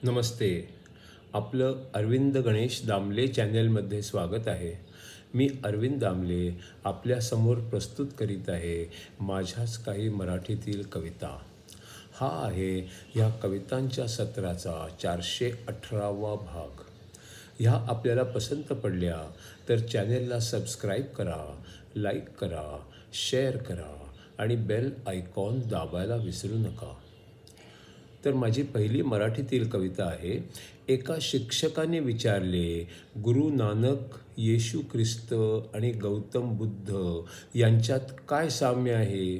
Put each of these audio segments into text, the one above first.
नमस्ते. आपलं अरविंद गणेश दामले चॅनलमध्ये स्वागत आहे. मी अरविंद दामले आपल्यासमोर प्रस्तुत करीत आहे माझ्याच काही मराठीतील कविता. हा आहे ह्या कवितांच्या सत्राचा 418वा भाग. ह्या आपल्याला पसंत पडल्या तर चॅनेलला सबस्क्राईब करा, लाईक करा, शेअर करा आणि बेल आयकॉन दाबायला विसरू नका. तर माझी पहिली मराठीतील कविता आहे. एका शिक्षकाने विचारले, गुरु नानक, येशू ख्रिस्त आणि गौतम बुद्ध यांच्यात काय साम्य आहे?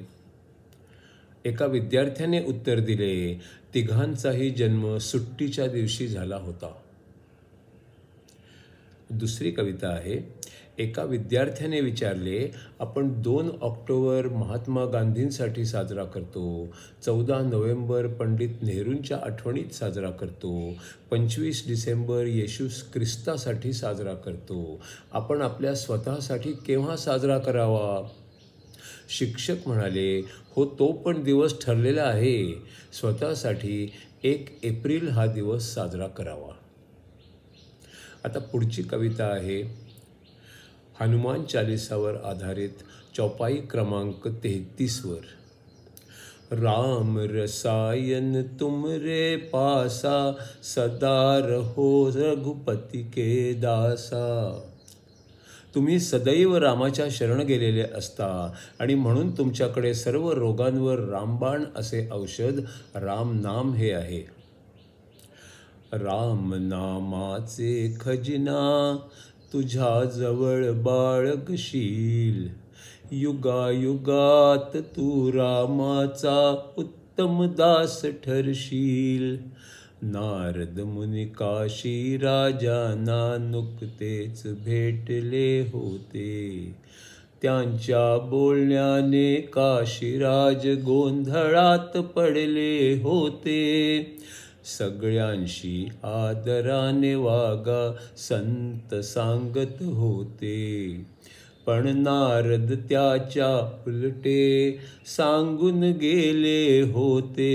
एका विद्यार्थ्याने उत्तर दिले, तिघांचाही जन्म सुट्टीच्या दिवशी झाला होता. दुसरी कविता आहे. एका विद्यार्थ्याने विचारले, आपण 2 ऑक्टोबर महात्मा गांधींसाठी साजरा करतो, 14 नोव्हेंबर पंडित नेहरूंच्या आठवणीत साजरा करतो, 25 डिसेंबर येशू ख्रिस्तासाठी साजरा करतो. आपण आपल्या स्वतःसाठी केव्हा साजरा करावा? शिक्षक म्हणाले, हो, तो पण दिवस ठरलेला आहे. स्वतःसाठी 1 एप्रिल हा दिवस साजरा करावा. आता पुढची कविता आहे. हनुमान चालीसावर आधारित चौपाई क्रमांक 33 वर. राम रसायन तुमरे पासा, सदा रहो रघुपती के दासा. तुम्ही सदैव रामाच्या शरण गेलेले असता आणि म्हणून तुमच्याकडे सर्व रोगांवर रामबाण असे औषध राम नाम हे आहे. राम नामाचे खजिना तुझ्या जवळ बाळगशील, युगायुगात तू रामाचा उत्तम दास ठरशील. नारद मुनी काशी राजांना नुकतेच भेटले होते, त्यांच्या बोलण्याने काशीराज गोंधळात पडले होते. सगळ्यांशी आदराने वागा संत सांगत होते, पण नारद त्याच्या उलटे सांगून गेले होते.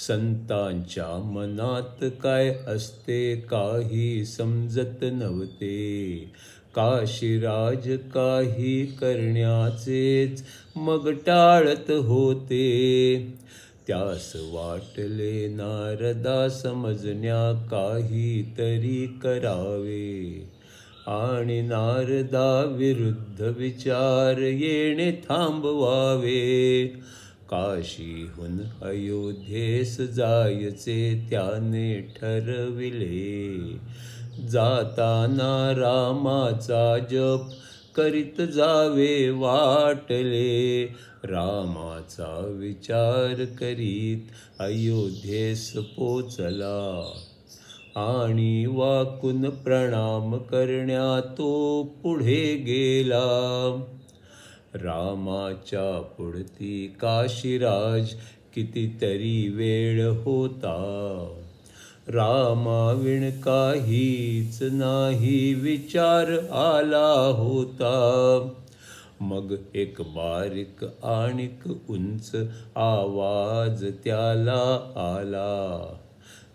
संतांच्या मनात काय असते काही समजत नव्हते, काशीराज काही करण्याचेच मग टाळत होते. त्यास वाटले नारदा समजण्या काहीतरी करावे, आणि नारदा विरुद्ध विचार येणे थांबवावे. काशीहून अयोध्येस जायचे त्याने ठरविले, जाताना रामाचा जप करीत जावे वाटले. रामाचा विचार करीत अयोध्येस पोचला, आणि वाकून प्रणाम करण्या तो पुढे गेला. रामाच्या पुढती काशीराज कितीतरी वेळ होता, रामाविण काहीच नाही विचार आला होता. मग एक बारीक आणिक उंच आवाज त्याला आला,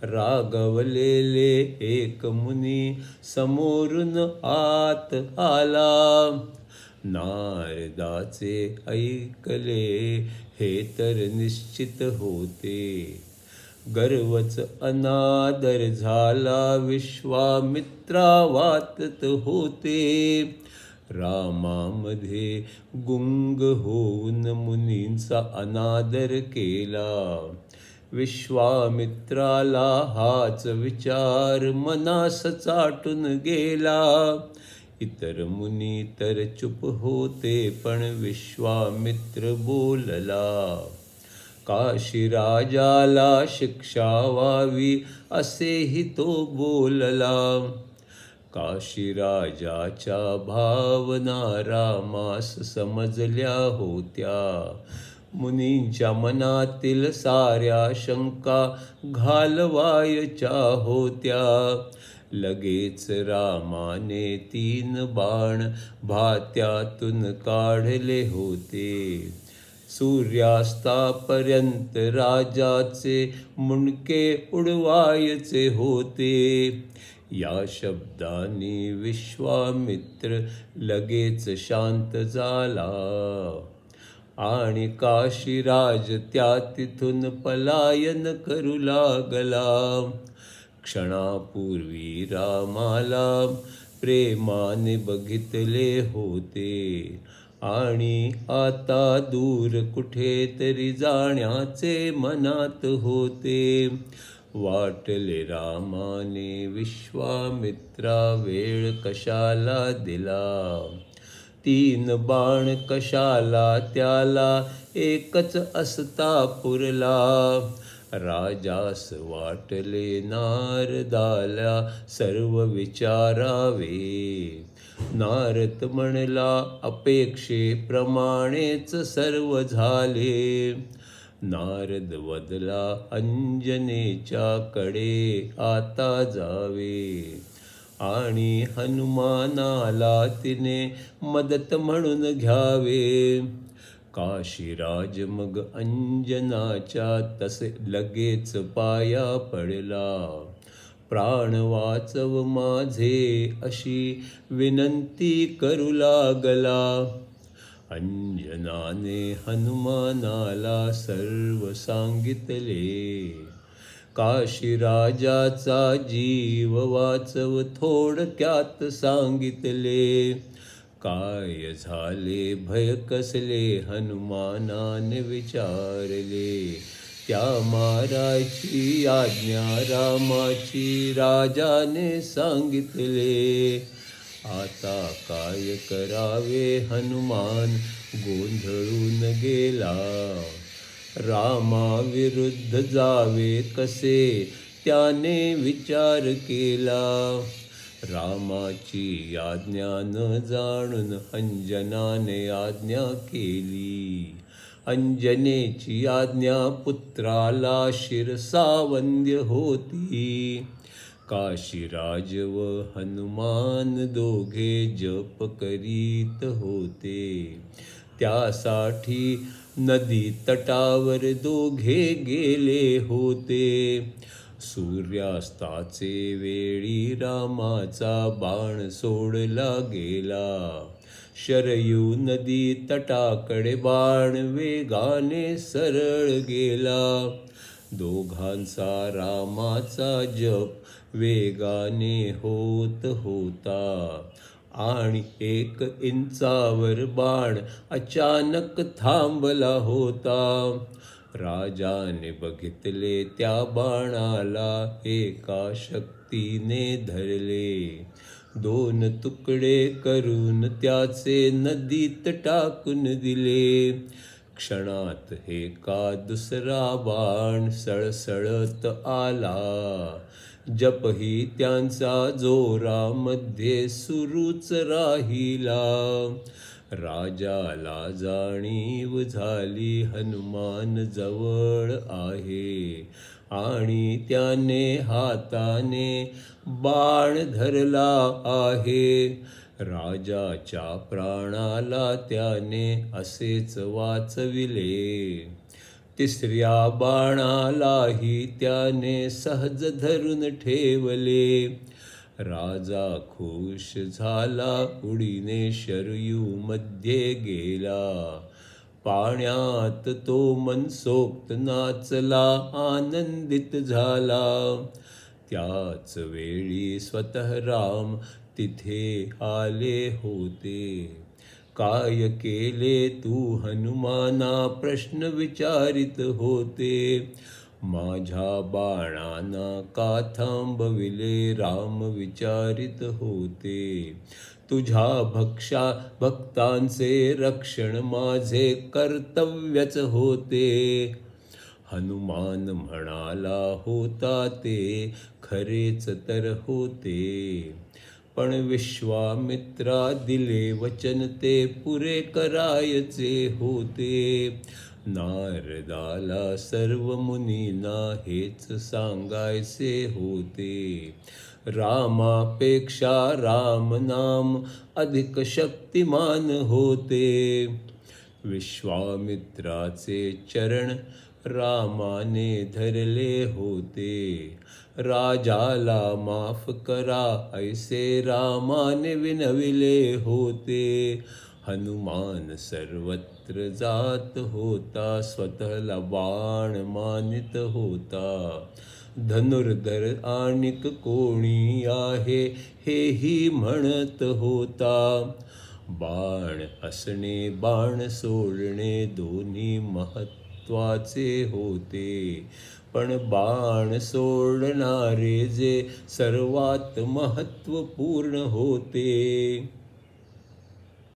रागवलेले एक मुनी समोरून आत आला. नारदाचे ऐकले हे तर निश्चित होते, गर्वच अनादर झाला विश्वामित्रा वाटत होते. रामामध्ये गुंग होऊन मुनींचा अनादर केला. विश्वामित्राला हाच विचार मनास चाटून गेला. इतर मुनी तर चुप होते, पण विश्वामित्र बोलला. काशीराजाला शिक्षा व्हावी असेही तो बोलला. काशीराजाच्या भावना रामास समजल्या होत्या. मुनींच्या मनातील साऱ्या शंका घालवायच्या होत्या. लगेच रामाने 3 बाण भात्यातून काढले होते. सूर्यास्तापर्यंत राजाचे मुंडके उडवायचे होते. या शब्दांनी विश्वामित्र लगेच शांत झाला आणि काशीराज त्या तिथून पलायन करू लागला. क्षणापूर्वी रामाला प्रेमाने बघितले होते आणि आता दूर कुठेतरी जाण्याचे मनात होते. वाटले रामाने विश्वामित्रा वेळ कशाला दिला, 3 बाण कशाला त्याला एकच असता पुरला. राजास वाटले नारदाला सर्व विचारावे. नारद म्हणला अपेक्षेप्रमाणेच सर्व झाले. नारद वदला अंजनेच्या कडे आता जावे आणि हनुमानाला तिने मदत म्हणून घ्यावे. काशीराज मग अंजनाच्या तसे लगेच पाया पडला. प्राण वाचव माझे अशी विनंती करू लागला. अंजनाने हनुमानाला सर्व सांगितले. काशीराजाचा जीव वाचव थोडक्यात सांगितले. काय झाले भय कसले हनुमानाने विचारले. त्या मारायची आज्ञा रामाची राजाने सांगितले. आता काय करावे हनुमान गोंधळून गेला. रामाविरुद्ध जावे कसे त्याने विचार केला. रामाची आज्ञा न जाणून अंजनाने आज्ञा केली. अंजनेची आज्ञा पुत्राला शिरसावंद्य होती. काशीराज व हनुमान दोघे जप करीत होते. त्यासाठी नदी तटावर दोघे गेले होते. सूर्यास्ताचे वेळी रामाचा बाण सोडला गेला. शरयू नदी तटाकडे बाण वेगाने सरळ गेला. दोघांचा रामाचा जप वेगाने होत होता आणि 1 इंचावर बाण अचानक थांबला होता. राजाने बघितले त्या बाणाला एका शक्तीने धरले. 2 तुकडे करून त्याचे नदीत टाकून दिले. क्षणात एका दुसरा बाण सळसळत आला. जपही त्यांचा जोरामध्ये सुरूच राहिला. राजाला जाणीव झाली हनुमान जवळ आहे आणि त्याने हाताने बाण धरला आहे. राजाच्या प्राणाला त्याने असेच वाचविले. 3ऱ्या बाणालाही त्याने सहज धरून ठेवले. राजा खुश झाला. उडीने शरयू मध्ये गेला. पाण्यात तो मनसोक्त नाचला, आनंदित झाला. त्याच वेळी स्वतः राम तिथे आले होते. काय केले तू हनुमाना प्रश्न विचारित होते. माझ्या बाणांना का थांबविले राम विचारित होते. तुझ्या भक्तांचे रक्षण माझे कर्तव्यच होते. हनुमान म्हणाला होता ते खरेच तर होते. पण विश्वामित्रा दिले वचन ते पुरे करायचे होते. नारदाला सर्व मुनींना हेच सांगायचे होते. रामापेक्षा राम नाम अधिक शक्तिमान होते. विश्वामित्राचे चरण रामाने धरले होते. राजाला माफ करा ऐसे रामाने विनविले होते. हनुमान सर्वत्र जात होता, स्वतःला बाण मानित होता. धनुर्धर आणिक कोणी आहे हेही म्हणत होता. बाण असणे बाण सोडणे दोन्ही महत्वाचे होते, पण बाण सोडणारे जे सर्वात महत्वपूर्ण होते.